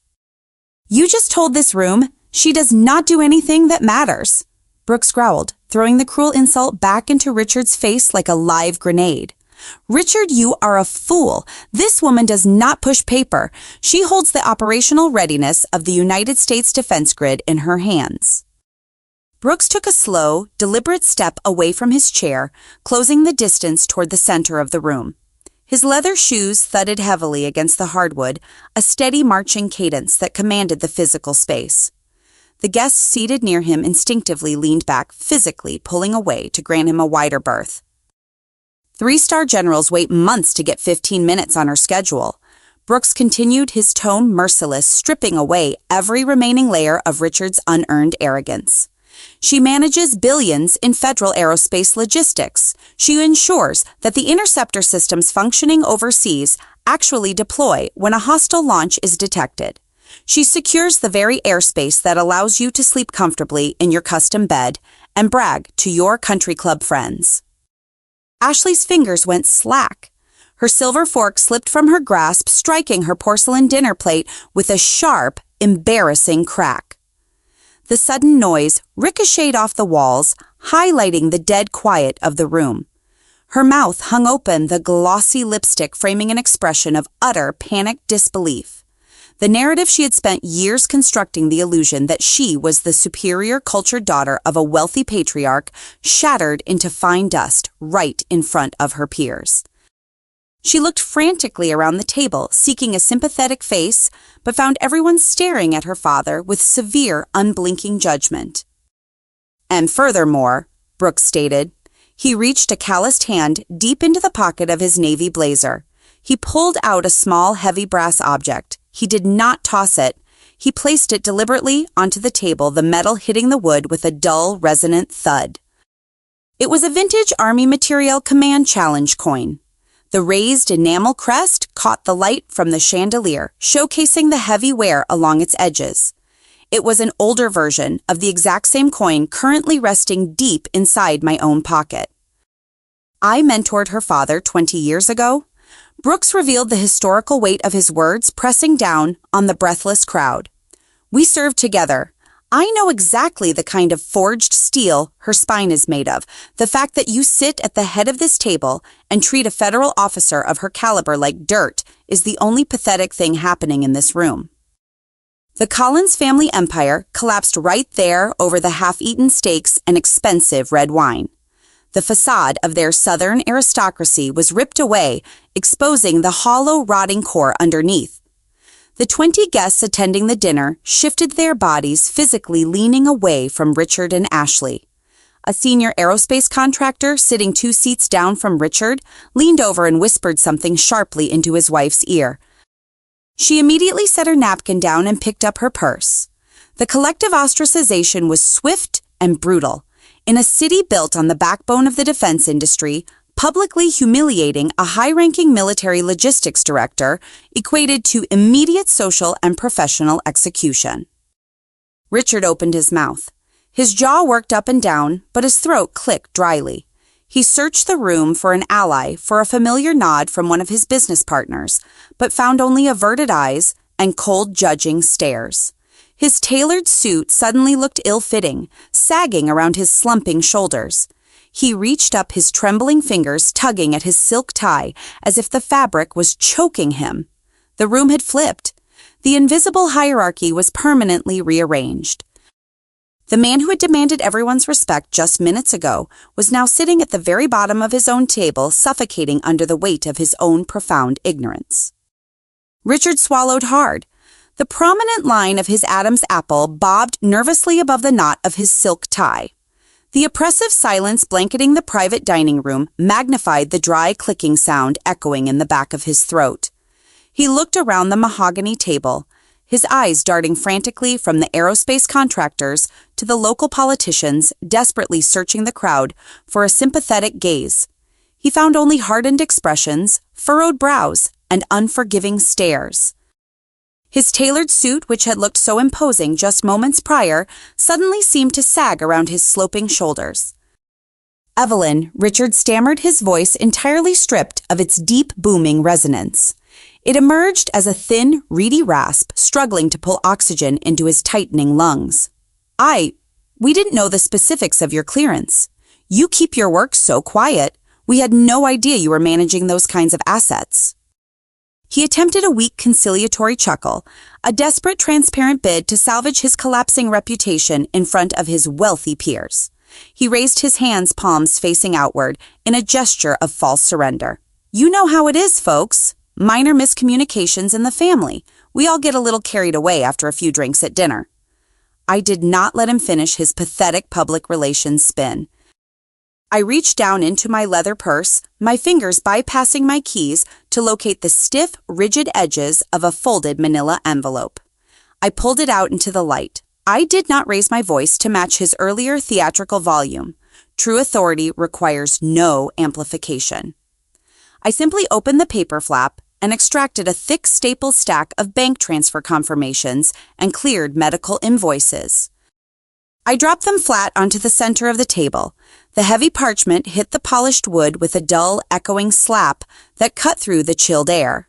"You just told this room she does not do anything that matters," Brooks growled, throwing the cruel insult back into Richard's face like a live grenade. "Richard, you are a fool. This woman does not push paper. She holds the operational readiness of the United States defense grid in her hands." Brooks took a slow, deliberate step away from his chair, closing the distance toward the center of the room. His leather shoes thudded heavily against the hardwood, a steady marching cadence that commanded the physical space. The guests seated near him instinctively leaned back, physically pulling away to grant him a wider berth. Three-star generals wait months to get 15 minutes on her schedule. Brooks continued, his tone merciless, stripping away every remaining layer of Richard's unearned arrogance. "She manages billions in federal aerospace logistics. She ensures that the interceptor systems functioning overseas actually deploy when a hostile launch is detected. She secures the very airspace that allows you to sleep comfortably in your custom bed and brag to your country club friends." Ashley's fingers went slack. Her silver fork slipped from her grasp, striking her porcelain dinner plate with a sharp, embarrassing crack. The sudden noise ricocheted off the walls, highlighting the dead quiet of the room. Her mouth hung open, the glossy lipstick framing an expression of utter panicked disbelief. The narrative she had spent years constructing, the illusion that she was the superior cultured daughter of a wealthy patriarch, shattered into fine dust right in front of her peers. She looked frantically around the table, seeking a sympathetic face, but found everyone staring at her father with severe, unblinking judgment. "And furthermore," Brooks stated, he reached a calloused hand deep into the pocket of his navy blazer. He pulled out a small, heavy brass object. He did not toss it. He placed it deliberately onto the table, the metal hitting the wood with a dull, resonant thud. It was a vintage Army Materiel Command Challenge coin. The raised enamel crest caught the light from the chandelier, showcasing the heavy wear along its edges. It was an older version of the exact same coin currently resting deep inside my own pocket. "I mentored her father 20 years ago." Brooks revealed the historical weight of his words pressing down on the breathless crowd. "We served together. I know exactly the kind of forged steel her spine is made of. The fact that you sit at the head of this table and treat a federal officer of her caliber like dirt is the only pathetic thing happening in this room." The Collins family empire collapsed right there over the half-eaten steaks and expensive red wine. The facade of their southern aristocracy was ripped away, exposing the hollow, rotting core underneath. The 20 guests attending the dinner shifted their bodies, physically leaning away from Richard and Ashley. A senior aerospace contractor, sitting 2 seats down from Richard, leaned over and whispered something sharply into his wife's ear. She immediately set her napkin down and picked up her purse. The collective ostracization was swift and brutal. In a city built on the backbone of the defense industry, publicly humiliating a high-ranking military logistics director equated to immediate social and professional execution. Richard opened his mouth. His jaw worked up and down, but his throat clicked dryly. He searched the room for an ally, for a familiar nod from one of his business partners, but found only averted eyes and cold, judging stares. His tailored suit suddenly looked ill-fitting, sagging around his slumping shoulders. He reached up, his trembling fingers tugging at his silk tie as if the fabric was choking him. The room had flipped. The invisible hierarchy was permanently rearranged. The man who had demanded everyone's respect just minutes ago was now sitting at the very bottom of his own table, suffocating under the weight of his own profound ignorance. Richard swallowed hard. The prominent line of his Adam's apple bobbed nervously above the knot of his silk tie. The oppressive silence blanketing the private dining room magnified the dry clicking sound echoing in the back of his throat. He looked around the mahogany table, his eyes darting frantically from the aerospace contractors to the local politicians desperately searching the crowd for a sympathetic gaze. He found only hardened expressions, furrowed brows, and unforgiving stares. His tailored suit, which had looked so imposing just moments prior, suddenly seemed to sag around his sloping shoulders. "Evelyn," Richard stammered, his voice entirely stripped of its deep, booming resonance. It emerged as a thin, reedy rasp, struggling to pull oxygen into his tightening lungs. We didn't know the specifics of your clearance. You keep your work so quiet. We had no idea you were managing those kinds of assets." He attempted a weak conciliatory chuckle, a desperate transparent bid to salvage his collapsing reputation in front of his wealthy peers. He raised his hands, palms facing outward, in a gesture of false surrender. "You know how it is, folks. Minor miscommunications in the family. We all get a little carried away after a few drinks at dinner." I did not let him finish his pathetic public relations spin. I reached down into my leather purse, my fingers bypassing my keys to locate the stiff, rigid edges of a folded manila envelope. I pulled it out into the light. I did not raise my voice to match his earlier theatrical volume. True authority requires no amplification. I simply opened the paper flap and extracted a thick staple stack of bank transfer confirmations and cleared medical invoices. I dropped them flat onto the center of the table. The heavy parchment hit the polished wood with a dull, echoing slap that cut through the chilled air.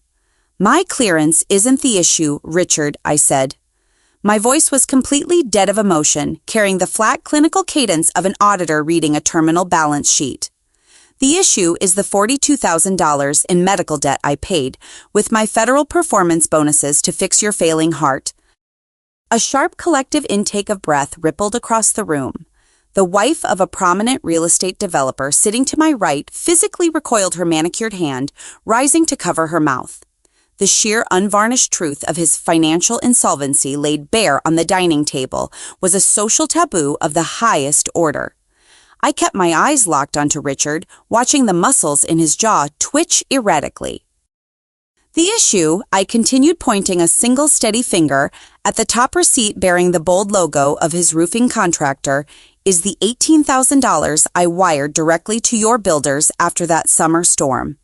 "My clearance isn't the issue, Richard," I said. My voice was completely dead of emotion, carrying the flat clinical cadence of an auditor reading a terminal balance sheet. "The issue is the $42,000 in medical debt I paid, with my federal performance bonuses to fix your failing heart." A sharp collective intake of breath rippled across the room. The wife of a prominent real estate developer sitting to my right physically recoiled her manicured hand, rising to cover her mouth. The sheer unvarnished truth of his financial insolvency laid bare on the dining table was a social taboo of the highest order. I kept my eyes locked onto Richard, watching the muscles in his jaw twitch erratically. "The issue," I continued, pointing a single steady finger at the top receipt bearing the bold logo of his roofing contractor, "is the $18,000 I wired directly to your builders after that summer storm.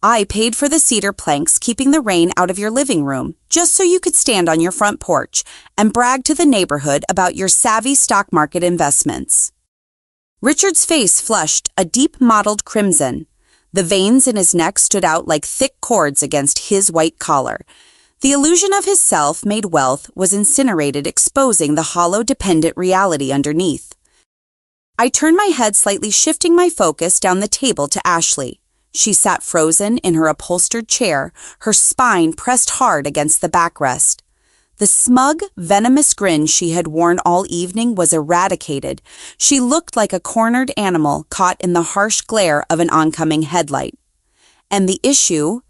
I paid for the cedar planks keeping the rain out of your living room, just so you could stand on your front porch and brag to the neighborhood about your savvy stock market investments." Richard's face flushed a deep mottled crimson. The veins in his neck stood out like thick cords against his white collar. The illusion of his self-made wealth was incinerated, exposing the hollow, dependent reality underneath. I turned my head slightly, shifting my focus down the table to Ashley. She sat frozen in her upholstered chair, her spine pressed hard against the backrest. The smug, venomous grin she had worn all evening was eradicated. She looked like a cornered animal caught in the harsh glare of an oncoming headlight. "And the issue,"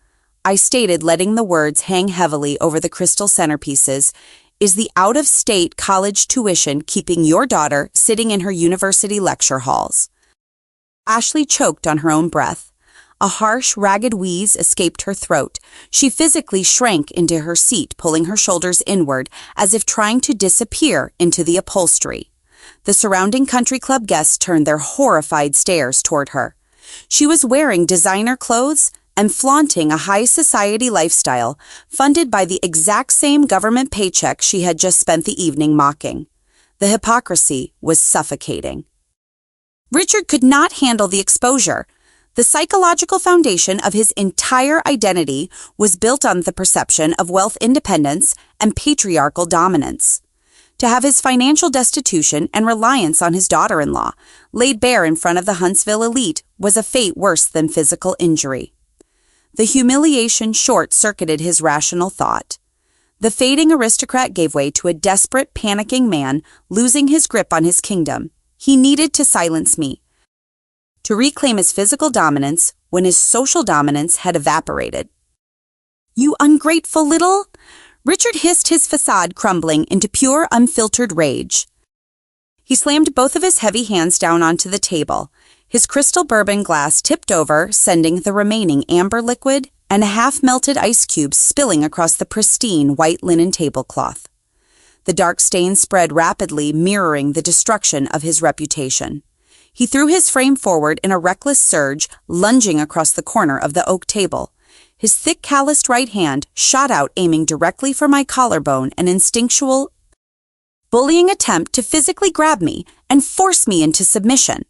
I stated, letting the words hang heavily over the crystal centerpieces, "is the out-of-state college tuition keeping your daughter sitting in her university lecture halls." Ashley choked on her own breath. A harsh, ragged wheeze escaped her throat. She physically shrank into her seat, pulling her shoulders inward, as if trying to disappear into the upholstery. The surrounding country club guests turned their horrified stares toward her. She was wearing designer clothes and flaunting a high society lifestyle, funded by the exact same government paycheck she had just spent the evening mocking. The hypocrisy was suffocating. Richard could not handle the exposure. The psychological foundation of his entire identity was built on the perception of wealth independence and patriarchal dominance. To have his financial destitution and reliance on his daughter-in-law laid bare in front of the Huntsville elite was a fate worse than physical injury. The humiliation short-circuited his rational thought. The fading aristocrat gave way to a desperate, panicking man losing his grip on his kingdom. He needed to silence me, to reclaim his physical dominance when his social dominance had evaporated. "You ungrateful little—" Richard hissed, his facade crumbling into pure, unfiltered rage. He slammed both of his heavy hands down onto the table. His crystal bourbon glass tipped over, sending the remaining amber liquid and half-melted ice cubes spilling across the pristine white linen tablecloth. The dark stain spread rapidly, mirroring the destruction of his reputation. He threw his frame forward in a reckless surge, lunging across the corner of the oak table. His thick, calloused right hand shot out, aiming directly for my collarbone, an instinctual, bullying attempt to physically grab me and force me into submission.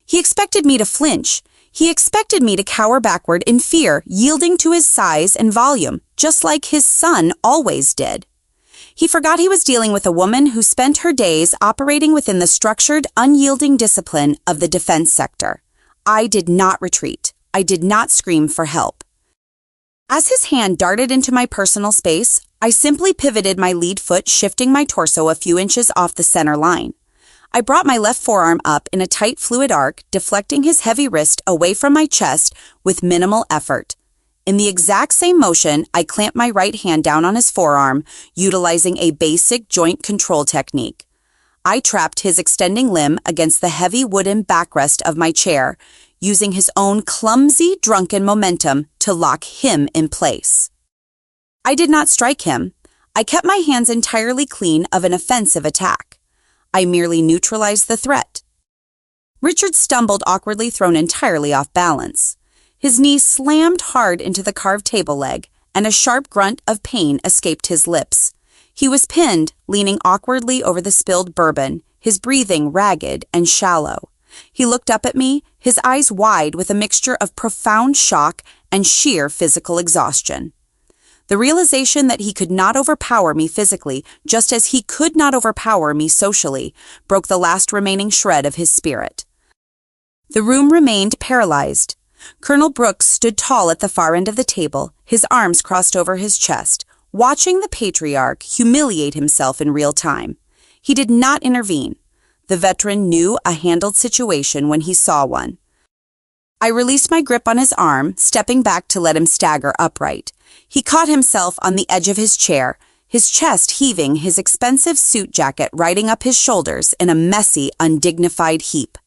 He expected me to flinch. He expected me to cower backward in fear, yielding to his size and volume, just like his son always did. He forgot he was dealing with a woman who spent her days operating within the structured, unyielding discipline of the defense sector. I did not retreat. I did not scream for help. As his hand darted into my personal space, I simply pivoted my lead foot, shifting my torso a few inches off the center line. I brought my left forearm up in a tight fluid arc, deflecting his heavy wrist away from my chest with minimal effort. In the exact same motion, I clamped my right hand down on his forearm, utilizing a basic joint control technique. I trapped his extending limb against the heavy wooden backrest of my chair, using his own clumsy, drunken momentum to lock him in place. I did not strike him. I kept my hands entirely clean of an offensive attack. I merely neutralized the threat. Richard stumbled, awkwardly thrown entirely off balance. His knee slammed hard into the carved table leg, and a sharp grunt of pain escaped his lips. He was pinned, leaning awkwardly over the spilled bourbon, his breathing ragged and shallow. He looked up at me, his eyes wide with a mixture of profound shock and sheer physical exhaustion. The realization that he could not overpower me physically, just as he could not overpower me socially, broke the last remaining shred of his spirit. The room remained paralyzed. Colonel Brooks stood tall at the far end of the table, his arms crossed over his chest, watching the patriarch humiliate himself in real time. He did not intervene. The veteran knew a handled situation when he saw one. I released my grip on his arm, stepping back to let him stagger upright. He caught himself on the edge of his chair, his chest heaving, his expensive suit jacket riding up his shoulders in a messy, undignified heap.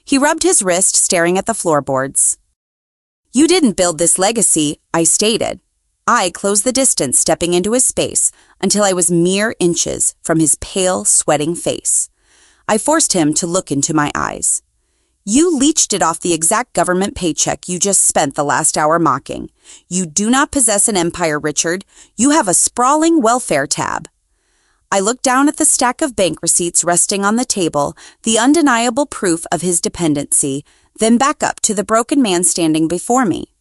He rubbed his wrist, staring at the floorboards. "You didn't build this legacy," I stated. I closed the distance, stepping into his space until I was mere inches from his pale, sweating face. I forced him to look into my eyes. "You leached it off the exact government paycheck you just spent the last hour mocking. You do not possess an empire, Richard. You have a sprawling welfare tab." I looked down at the stack of bank receipts resting on the table, the undeniable proof of his dependency, then back up to the broken man standing before me.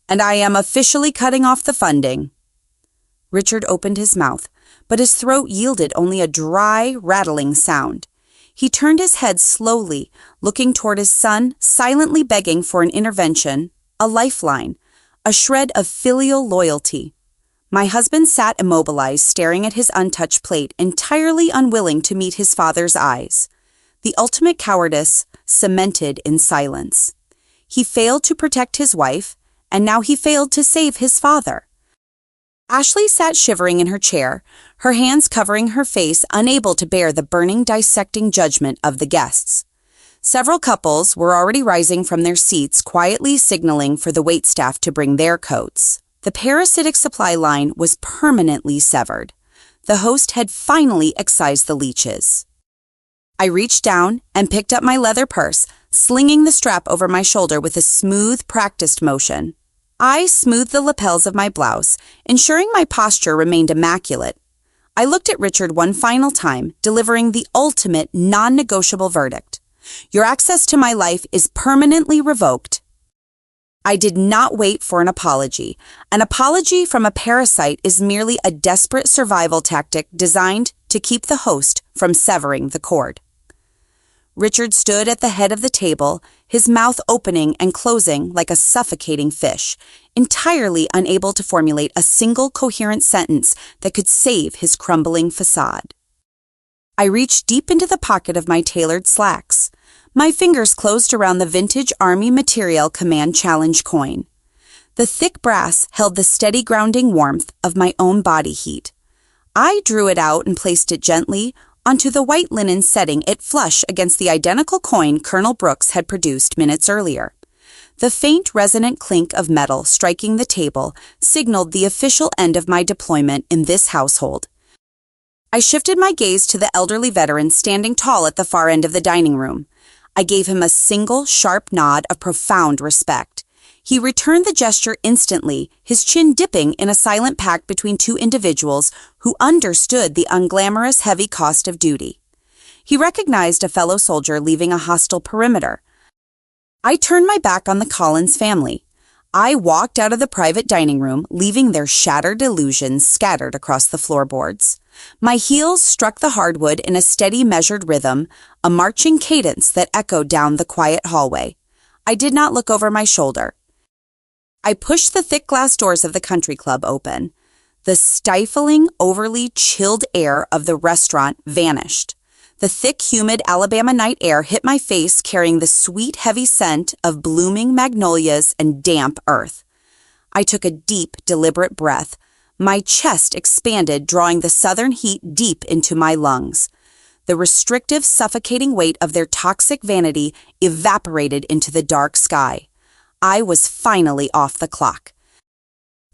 "And I am officially cutting off the funding." Richard opened his mouth, but his throat yielded only a dry, rattling sound. He turned his head slowly, looking toward his son, silently begging for an intervention, a lifeline, a shred of filial loyalty. My husband sat immobilized, staring at his untouched plate, entirely unwilling to meet his father's eyes. The ultimate cowardice cemented in silence. He failed to protect his wife, and now he failed to save his father. Ashley sat shivering in her chair, her hands covering her face, unable to bear the burning, dissecting judgment of the guests. Several couples were already rising from their seats, quietly signaling for the waitstaff to bring their coats. The parasitic supply line was permanently severed. The host had finally excised the leeches. I reached down and picked up my leather purse, slinging the strap over my shoulder with a smooth, practiced motion. I smoothed the lapels of my blouse, ensuring my posture remained immaculate. I looked at Richard one final time, delivering the ultimate, non-negotiable verdict. "Your access to my life is permanently revoked." I did not wait for an apology. An apology from a parasite is merely a desperate survival tactic designed to keep the host from severing the cord. Richard stood at the head of the table, his mouth opening and closing like a suffocating fish, entirely unable to formulate a single coherent sentence that could save his crumbling facade. I reached deep into the pocket of my tailored slacks. My fingers closed around the vintage Army Material Command Challenge coin. The thick brass held the steady grounding warmth of my own body heat. I drew it out and placed it gently onto the white linen, setting it flush against the identical coin Colonel Brooks had produced minutes earlier. The faint, resonant clink of metal striking the table signaled the official end of my deployment in this household. I shifted my gaze to the elderly veteran standing tall at the far end of the dining room. I gave him a single, sharp nod of profound respect. He returned the gesture instantly, his chin dipping in a silent pact between two individuals who understood the unglamorous heavy cost of duty. He recognized a fellow soldier leaving a hostile perimeter. I turned my back on the Collins family. I walked out of the private dining room, leaving their shattered illusions scattered across the floorboards. My heels struck the hardwood in a steady, measured rhythm, a marching cadence that echoed down the quiet hallway. I did not look over my shoulder. I pushed the thick glass doors of the country club open. The stifling, overly chilled air of the restaurant vanished. The thick, humid Alabama night air hit my face, carrying the sweet, heavy scent of blooming magnolias and damp earth. I took a deep, deliberate breath. My chest expanded, drawing the southern heat deep into my lungs. The restrictive, suffocating weight of their toxic vanity evaporated into the dark sky. I was finally off the clock.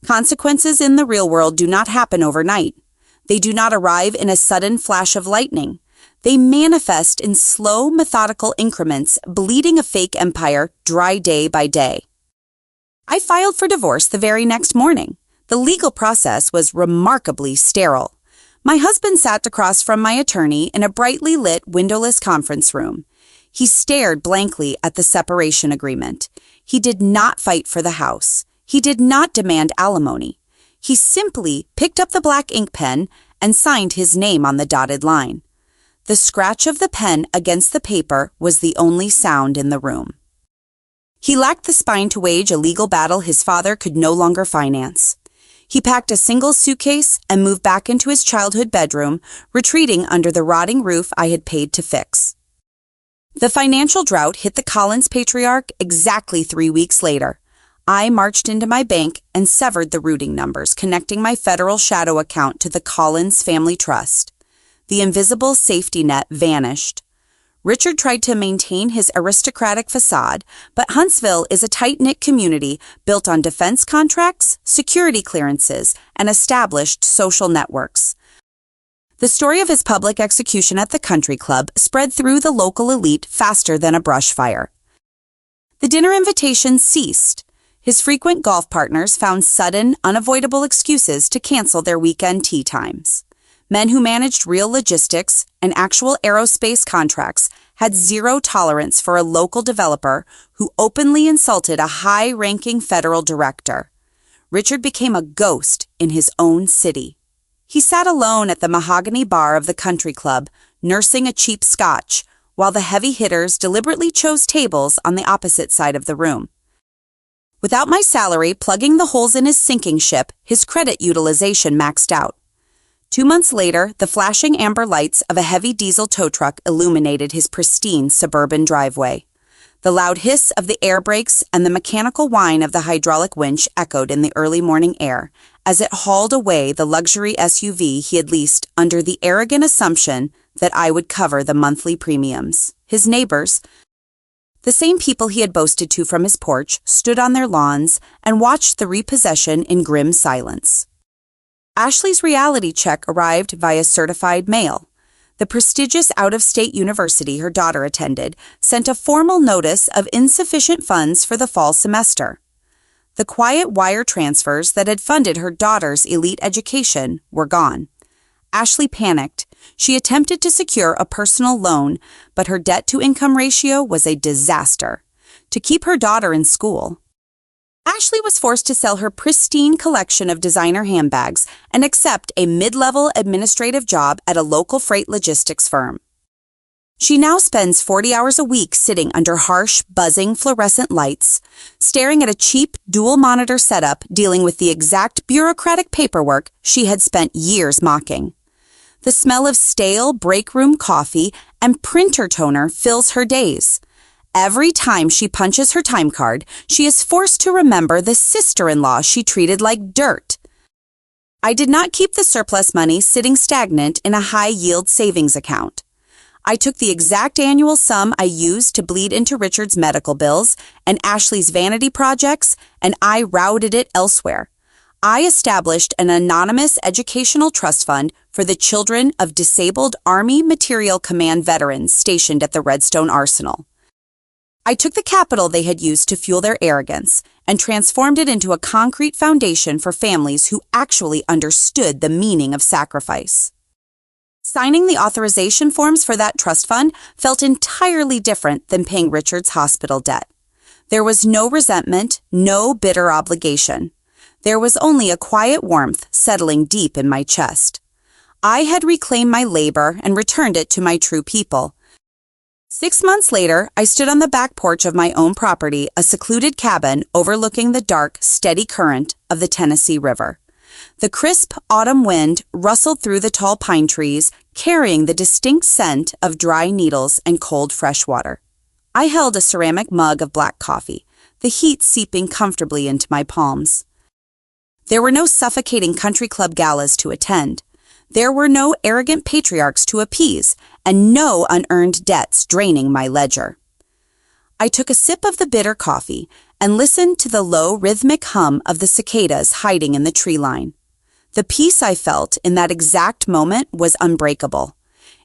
Consequences in the real world do not happen overnight. They do not arrive in a sudden flash of lightning. They manifest in slow, methodical increments, bleeding a fake empire dry day by day. I filed for divorce the very next morning. The legal process was remarkably sterile. My husband sat across from my attorney in a brightly lit, windowless conference room. He stared blankly at the separation agreement. He did not fight for the house. He did not demand alimony. He simply picked up the black ink pen and signed his name on the dotted line. The scratch of the pen against the paper was the only sound in the room. He lacked the spine to wage a legal battle his father could no longer finance. He packed a single suitcase and moved back into his childhood bedroom, retreating under the rotting roof I had paid to fix. The financial drought hit the Collins patriarch exactly 3 weeks later. I marched into my bank and severed the routing numbers connecting my federal shadow account to the Collins Family Trust. The invisible safety net vanished. Richard tried to maintain his aristocratic facade, but Huntsville is a tight-knit community built on defense contracts, security clearances, and established social networks. The story of his public execution at the country club spread through the local elite faster than a brush fire. The dinner invitations ceased. His frequent golf partners found sudden, unavoidable excuses to cancel their weekend tea times. Men who managed real logistics and actual aerospace contracts had zero tolerance for a local developer who openly insulted a high-ranking federal director. Richard became a ghost in his own city. He sat alone at the mahogany bar of the country club, nursing a cheap scotch, while the heavy hitters deliberately chose tables on the opposite side of the room. Without my salary plugging the holes in his sinking ship, his credit utilization maxed out. 2 months later, the flashing amber lights of a heavy diesel tow truck illuminated his pristine suburban driveway. The loud hiss of the air brakes and the mechanical whine of the hydraulic winch echoed in the early morning air as it hauled away the luxury SUV he had leased under the arrogant assumption that I would cover the monthly premiums. His neighbors, the same people he had boasted to from his porch, stood on their lawns and watched the repossession in grim silence. Ashley's reality check arrived via certified mail. The prestigious out-of-state university her daughter attended sent a formal notice of insufficient funds for the fall semester. The quiet wire transfers that had funded her daughter's elite education were gone. Ashley panicked. She attempted to secure a personal loan, but her debt-to-income ratio was a disaster. To keep her daughter in school, Ashley was forced to sell her pristine collection of designer handbags and accept a mid-level administrative job at a local freight logistics firm. She now spends 40 hours a week sitting under harsh, buzzing fluorescent lights, staring at a cheap dual-monitor setup dealing with the exact bureaucratic paperwork she had spent years mocking. The smell of stale break room coffee and printer toner fills her days. Every time she punches her time card, she is forced to remember the sister-in-law she treated like dirt. I did not keep the surplus money sitting stagnant in a high-yield savings account. I took the exact annual sum I used to bleed into Richard's medical bills and Ashley's vanity projects, and I routed it elsewhere. I established an anonymous educational trust fund for the children of disabled Army Materiel Command veterans stationed at the Redstone Arsenal. I took the capital they had used to fuel their arrogance and transformed it into a concrete foundation for families who actually understood the meaning of sacrifice. Signing the authorization forms for that trust fund felt entirely different than paying Richard's hospital debt. There was no resentment, no bitter obligation. There was only a quiet warmth settling deep in my chest. I had reclaimed my labor and returned it to my true people. 6 months later, I stood on the back porch of my own property, a secluded cabin overlooking the dark, steady current of the Tennessee River. The crisp autumn wind rustled through the tall pine trees, carrying the distinct scent of dry needles and cold fresh water. I held a ceramic mug of black coffee, the heat seeping comfortably into my palms. There were no suffocating country club galas to attend. There were no arrogant patriarchs to appease, and no unearned debts draining my ledger. I took a sip of the bitter coffee and listened to the low, rhythmic hum of the cicadas hiding in the tree line. The peace I felt in that exact moment was unbreakable.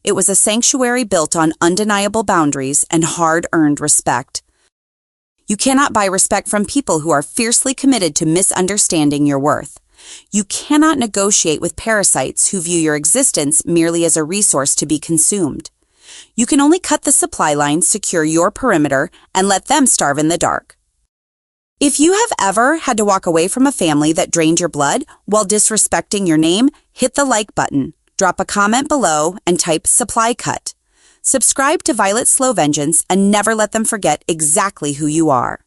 It was a sanctuary built on undeniable boundaries and hard-earned respect. You cannot buy respect from people who are fiercely committed to misunderstanding your worth. You cannot negotiate with parasites who view your existence merely as a resource to be consumed. You can only cut the supply lines, secure your perimeter, and let them starve in the dark. If you have ever had to walk away from a family that drained your blood while disrespecting your name, hit the like button, drop a comment below, and type supply cut. Subscribe to Violet's Slow Vengeance and never let them forget exactly who you are.